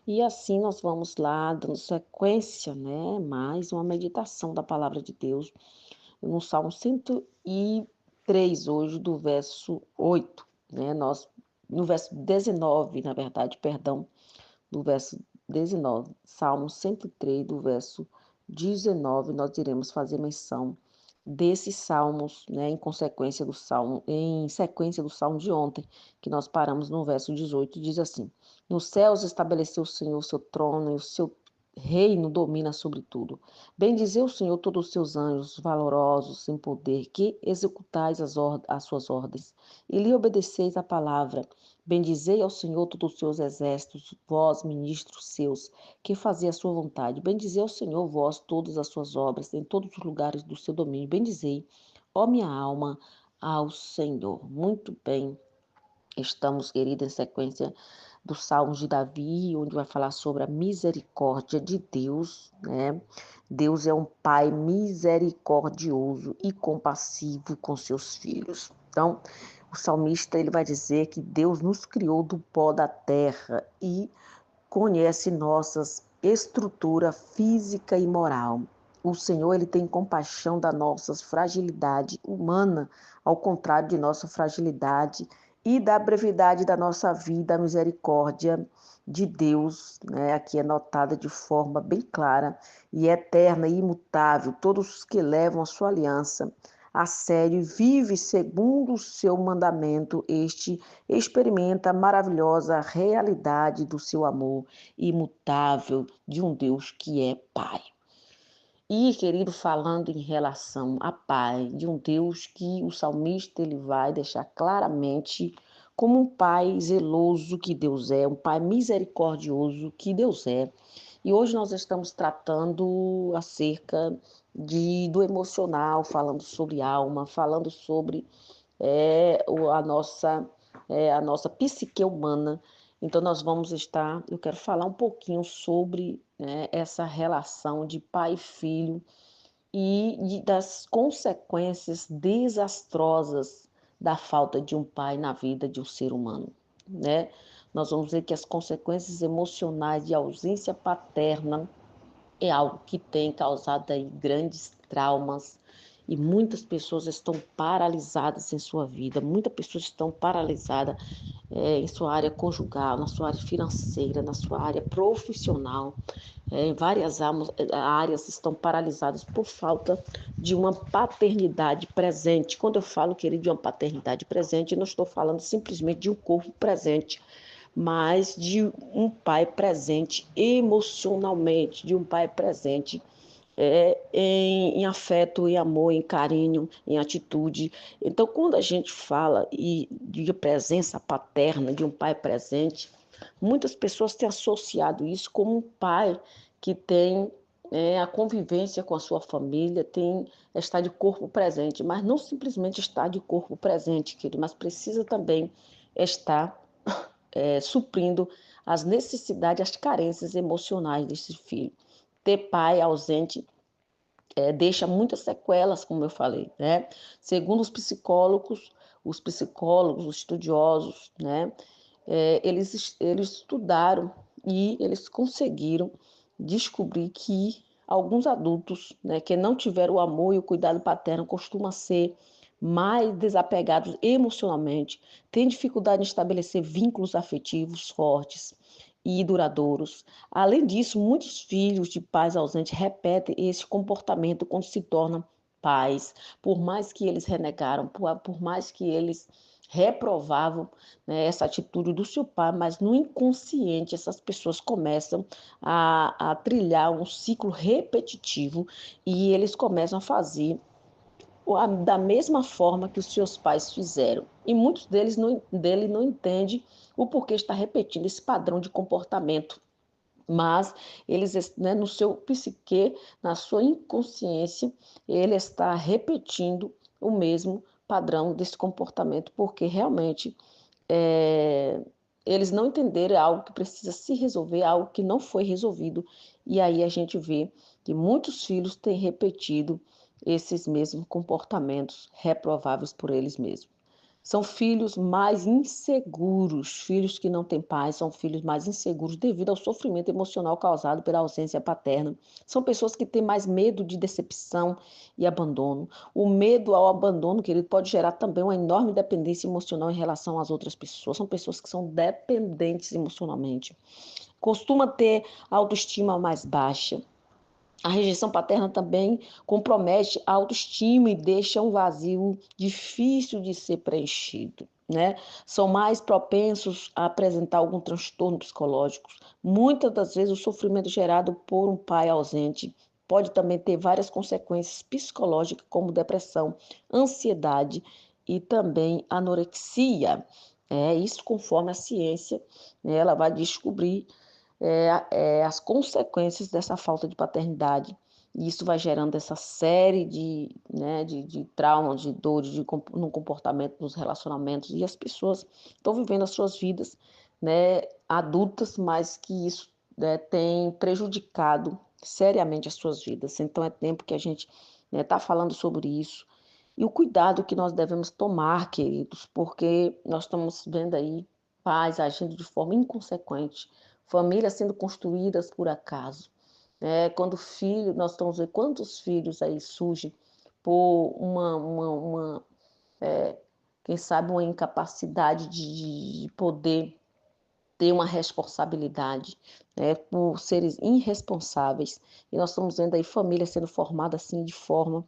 E assim nós vamos lá, dando sequência, né? Mais uma meditação da palavra de Deus, no Salmo 103, hoje, do verso 8, né? No verso 19, na verdade, perdão, do verso 19, Salmo 103, do verso 19, nós iremos fazer menção desses salmos, né, em sequência do salmo de ontem, que nós paramos no verso 18, diz assim: Nos céus estabeleceu o Senhor o seu trono e o seu reino domina sobre tudo. Bendizei o Senhor todos os seus anjos valorosos em poder, que executais as suas ordens, e lhe obedeceis a palavra. Bendizei ao Senhor todos os seus exércitos, vós, ministros seus, que fazei a sua vontade. Bendizei ao Senhor, vós, todas as suas obras, em todos os lugares do seu domínio. Bendizei, ó minha alma, ao Senhor. Muito bem, estamos, querida, em sequência dos Salmos de Davi, onde vai falar sobre a misericórdia de Deus, né? Deus é um pai misericordioso e compassivo com seus filhos. Então, o salmista ele vai dizer que Deus nos criou do pó da terra e conhece nossas estrutura física e moral. O Senhor ele tem compaixão da nossa fragilidade humana, ao contrário de nossa fragilidade e da brevidade da nossa vida, a misericórdia de Deus, né, aqui é notada de forma bem clara e eterna e imutável. Todos os que levam a sua aliança a sério e vive segundo o seu mandamento, este experimenta a maravilhosa realidade do seu amor imutável de um Deus que é Pai. E, querido, falando em relação a Pai, de um Deus que o salmista ele vai deixar claramente como um Pai zeloso que Deus é, um Pai misericordioso que Deus é. E hoje nós estamos tratando acerca do emocional, falando sobre alma, falando sobre a nossa psique humana. Então, eu quero falar um pouquinho sobre, né, essa relação de pai e filho das consequências desastrosas da falta de um pai na vida de um ser humano, né? Nós vamos ver que as consequências emocionais de ausência paterna é algo que tem causado aí grandes traumas e muitas pessoas estão paralisadas em sua vida, muitas pessoas estão paralisadas em sua área conjugal, na sua área financeira, na sua área profissional, em várias áreas estão paralisadas por falta de uma paternidade presente. Quando eu falo, querido, de uma paternidade presente, eu não estou falando simplesmente de um corpo presente, mas de um pai presente emocionalmente, de um pai presente em afeto, em amor, em carinho, em atitude. Então, quando a gente fala de presença paterna, de um pai presente, muitas pessoas têm associado isso como um pai que tem a convivência com a sua família, está de corpo presente, mas não simplesmente está de corpo presente, querido, mas precisa também estar suprindo as necessidades, as carências emocionais desse filho. Ter pai ausente deixa muitas sequelas, como eu falei, né? Segundo os estudiosos, né? Eles estudaram e eles conseguiram descobrir que alguns adultos, né, que não tiveram o amor e o cuidado paterno costumam ser mais desapegados emocionalmente, têm dificuldade em estabelecer vínculos afetivos fortes e duradouros. Além disso, muitos filhos de pais ausentes repetem esse comportamento quando se tornam pais, por mais que eles renegaram, por mais que eles reprovavam, né, essa atitude do seu pai, mas no inconsciente essas pessoas começam a trilhar um ciclo repetitivo e eles começam a fazer da mesma forma que os seus pais fizeram. E muitos dele não entendem o porquê está repetindo esse padrão de comportamento. Mas eles, né, no seu psique, na sua inconsciência, ele está repetindo o mesmo padrão desse comportamento, porque realmente é, eles não entenderam algo que precisa se resolver, algo que não foi resolvido. E aí a gente vê que muitos filhos têm repetido esses mesmos comportamentos reprováveis por eles mesmos. São filhos mais inseguros, filhos que não têm pais, são filhos mais inseguros devido ao sofrimento emocional causado pela ausência paterna. São pessoas que têm mais medo de decepção e abandono. O medo ao abandono, querido, pode gerar também uma enorme dependência emocional em relação às outras pessoas. São pessoas que são dependentes emocionalmente. Costuma ter autoestima mais baixa. A rejeição paterna também compromete a autoestima e deixa um vazio difícil de ser preenchido, né? São mais propensos a apresentar algum transtorno psicológico. Muitas das vezes o sofrimento gerado por um pai ausente pode também ter várias consequências psicológicas, como depressão, ansiedade e também anorexia. Isso conforme a ciência, né, ela vai descobrir as consequências dessa falta de paternidade. E isso vai gerando essa série de traumas, de dores no comportamento, nos relacionamentos. E as pessoas estão vivendo as suas vidas, né, adultas, mas que isso, né, tem prejudicado seriamente as suas vidas. Então é tempo que a gente está falando sobre isso. E o cuidado que nós devemos tomar, queridos, porque nós estamos vendo aí pais agindo de forma inconsequente, famílias sendo construídas por acaso. Quando filho, nós estamos vendo quantos filhos aí surgem por é, quem sabe, uma incapacidade de poder ter uma responsabilidade, né, por seres irresponsáveis. E nós estamos vendo aí famílias sendo formadas assim de forma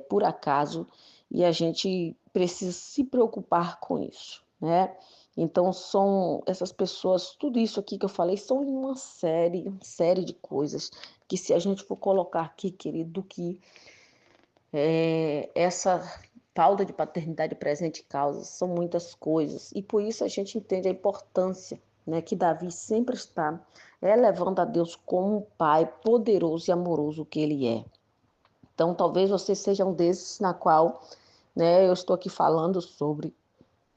por acaso, e a gente precisa se preocupar com isso, né? Então, são essas pessoas, tudo isso aqui que eu falei, são uma série de coisas que, se a gente for colocar aqui, querido, que essa falta de paternidade presente causa, são muitas coisas, e por isso a gente entende a importância, né, que Davi sempre está elevando a Deus como um pai poderoso e amoroso que ele é. Então, talvez você seja um desses na qual, né, eu estou aqui falando sobre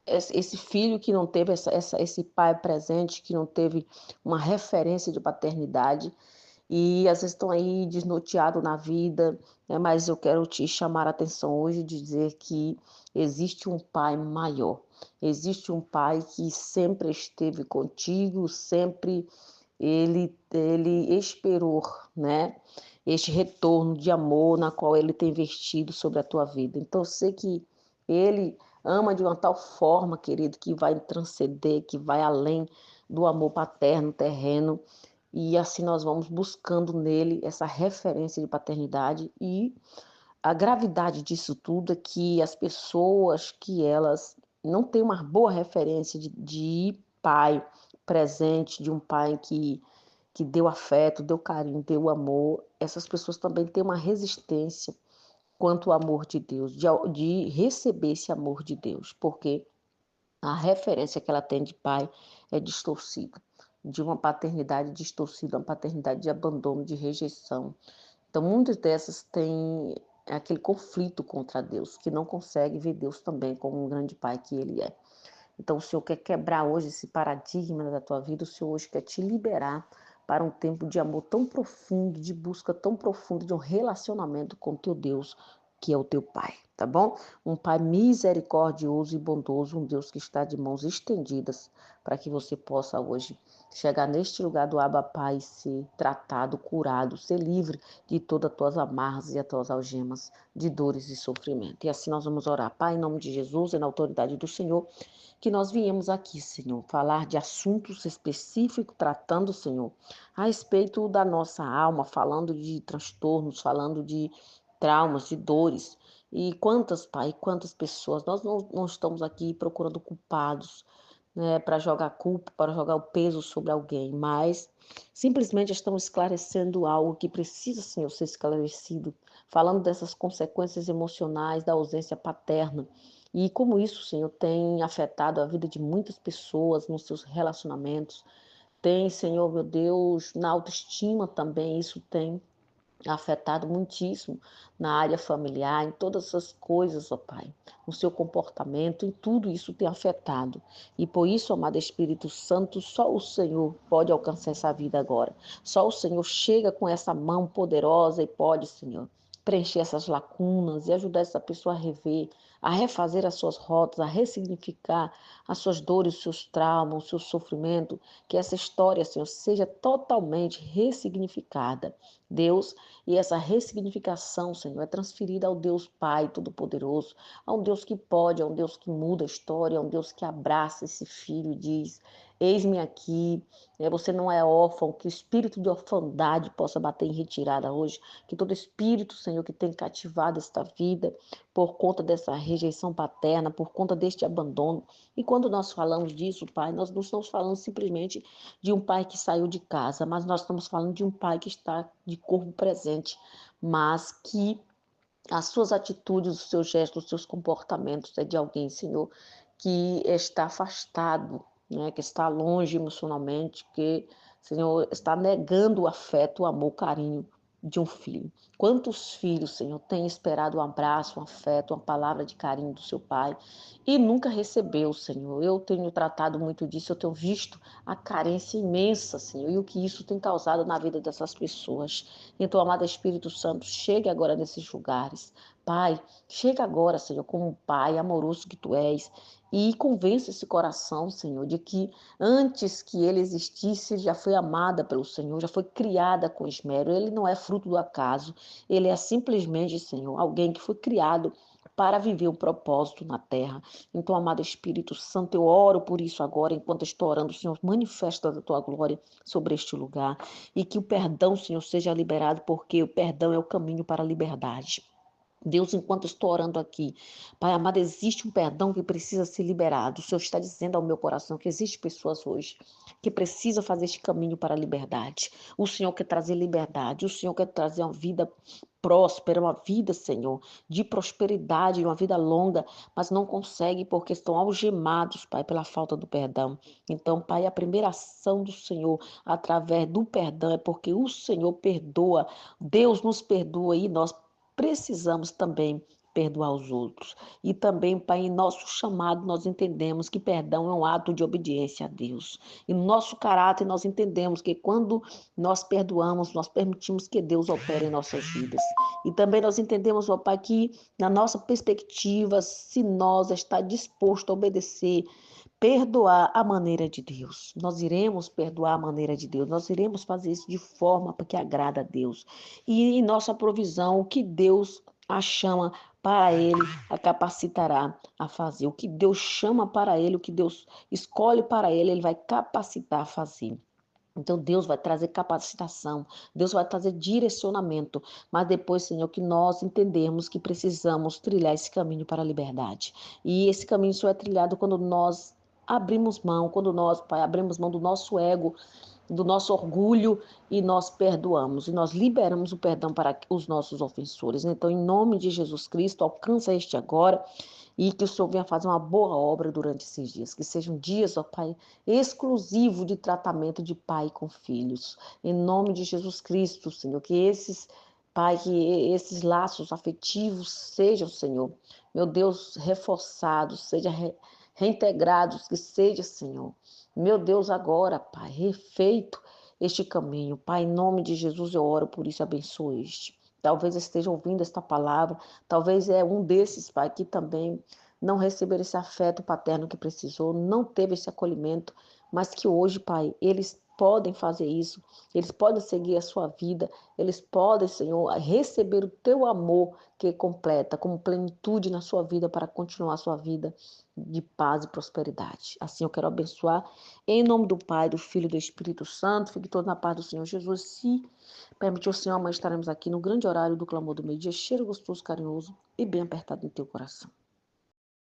esse filho que não teve esse pai presente, que não teve uma referência de paternidade, e às vezes estão aí desnorteados na vida, né? Mas eu quero te chamar a atenção hoje e dizer que existe um pai maior, existe um pai que sempre esteve contigo, sempre ele esperou, né? Este retorno de amor na qual ele tem investido sobre a tua vida. Então, eu sei que ele ama de uma tal forma, querido, que vai transcender, que vai além do amor paterno, terreno, e assim nós vamos buscando nele essa referência de paternidade. E a gravidade disso tudo é que as pessoas que elas não têm uma boa referência de pai presente, de um pai que deu afeto, deu carinho, deu amor, essas pessoas também têm uma resistência quanto ao amor de Deus, de receber esse amor de Deus, porque a referência que ela tem de pai é distorcida, de uma paternidade distorcida, uma paternidade de abandono, de rejeição. Então, muitas dessas têm aquele conflito contra Deus, que não consegue ver Deus também como um grande pai que ele é. Então, o Senhor quer quebrar hoje esse paradigma da tua vida, o Senhor hoje quer te liberar para um tempo de amor tão profundo, de busca tão profunda de um relacionamento com teu Deus, que é o teu Pai, tá bom? Um Pai misericordioso e bondoso, um Deus que está de mãos estendidas para que você possa hoje chegar neste lugar do Abba Pai, ser tratado, curado, ser livre de todas as tuas amarras e as tuas algemas de dores e sofrimento. E assim nós vamos orar. Pai, em nome de Jesus e na autoridade do Senhor, que nós viemos aqui, Senhor, falar de assuntos específicos, tratando, Senhor, a respeito da nossa alma, falando de transtornos, falando de traumas, de dores. E quantas, Pai, quantas pessoas, nós não estamos aqui procurando culpados, né, para jogar culpa, para jogar o peso sobre alguém, mas simplesmente estamos esclarecendo algo que precisa, Senhor, ser esclarecido, falando dessas consequências emocionais da ausência paterna. E como isso, Senhor, tem afetado a vida de muitas pessoas nos seus relacionamentos, tem, Senhor, meu Deus, na autoestima também, isso tem afetado muitíssimo na área familiar, em todas essas coisas, ó Pai, no seu comportamento, em tudo isso tem afetado. E por isso, amado Espírito Santo, só o Senhor pode alcançar essa vida agora. Só o Senhor chega com essa mão poderosa e pode, Senhor, preencher essas lacunas e ajudar essa pessoa a rever a refazer as suas rotas, a ressignificar as suas dores, os seus traumas, o seu sofrimento, que essa história, Senhor, seja totalmente ressignificada, Deus, e essa ressignificação, Senhor, é transferida ao Deus Pai Todo-Poderoso, a um Deus que pode, a um Deus que muda a história, a um Deus que abraça esse filho e diz: eis-me aqui, você não é órfão, que o espírito de orfandade possa bater em retirada hoje, que todo espírito, Senhor, que tem cativado esta vida por conta dessa rejeição paterna, por conta deste abandono. E quando nós falamos disso, Pai, nós não estamos falando simplesmente de um pai que saiu de casa, mas nós estamos falando de um pai que está de corpo presente, mas que as suas atitudes, os seus gestos, os seus comportamentos é de alguém, Senhor, que está afastado, né, que está longe emocionalmente, que, Senhor, está negando o afeto, o amor, o carinho de um filho. Quantos filhos, Senhor, têm esperado um abraço, um afeto, uma palavra de carinho do seu pai e nunca recebeu, Senhor? Eu tenho tratado muito disso, eu tenho visto a carência imensa, Senhor, e o que isso tem causado na vida dessas pessoas. Então, amado Espírito Santo, chegue agora nesses lugares. Pai, chega agora, Senhor, como um pai amoroso que tu és, e convence esse coração, Senhor, de que antes que ele existisse, ele já foi amada pelo Senhor, já foi criada com esmero. Ele não é fruto do acaso, ele é simplesmente, Senhor, alguém que foi criado para viver um propósito na terra. Então, amado Espírito Santo, eu oro por isso agora, enquanto estou orando, Senhor, manifesta a tua glória sobre este lugar e que o perdão, Senhor, seja liberado, porque o perdão é o caminho para a liberdade. Deus, enquanto estou orando aqui, Pai amado, existe um perdão que precisa ser liberado. O Senhor está dizendo ao meu coração que existem pessoas hoje que precisam fazer este caminho para a liberdade. O Senhor quer trazer liberdade, o Senhor quer trazer uma vida próspera, uma vida, Senhor, de prosperidade, uma vida longa, mas não consegue porque estão algemados, Pai, pela falta do perdão. Então, Pai, a primeira ação do Senhor através do perdão é porque o Senhor perdoa, Deus nos perdoa e nós precisamos também perdoar os outros. E também, Pai, em nosso chamado, nós entendemos que perdão é um ato de obediência a Deus. E no nosso caráter, nós entendemos que quando nós perdoamos, nós permitimos que Deus opere em nossas vidas. E também nós entendemos, ó Pai, que na nossa perspectiva, se nós está disposto a obedecer, perdoar a maneira de Deus. Nós iremos perdoar a maneira de Deus. Nós iremos fazer isso de forma que agrada a Deus. E em nossa provisão, o que Deus a chama para ele, a capacitará a fazer. O que Deus chama para ele, o que Deus escolhe para ele, ele vai capacitar a fazer. Então, Deus vai trazer capacitação, Deus vai trazer direcionamento, mas depois, Senhor, que nós entendemos que precisamos trilhar esse caminho para a liberdade. E esse caminho só é trilhado quando nós abrimos mão, quando nós, Pai, abrimos mão do nosso ego, do nosso orgulho e nós perdoamos, e nós liberamos o perdão para os nossos ofensores. Então, em nome de Jesus Cristo, alcança este agora e que o Senhor venha fazer uma boa obra durante esses dias, que sejam dias, ó Pai, exclusivo de tratamento de pai com filhos. Em nome de Jesus Cristo, Senhor, que esses, Pai, que esses laços afetivos sejam, Senhor, meu Deus, reforçados, sejam reintegrados, que seja, Senhor, meu Deus, agora, Pai, refeito este caminho. Pai, em nome de Jesus eu oro por isso, abençoe este. Talvez esteja ouvindo esta palavra, talvez é um desses, Pai, que também não receberam esse afeto paterno que precisou, não teve esse acolhimento, mas que hoje, Pai, eles podem fazer isso, eles podem seguir a sua vida, eles podem, Senhor, receber o teu amor que completa, como plenitude na sua vida para continuar a sua vida de paz e prosperidade. Assim eu quero abençoar em nome do Pai, do Filho e do Espírito Santo. Fique todo na paz do Senhor Jesus. Se permitir o Senhor, amanhã estaremos aqui no grande horário do clamor do meio-dia, cheiro gostoso, carinhoso e bem apertado no teu coração.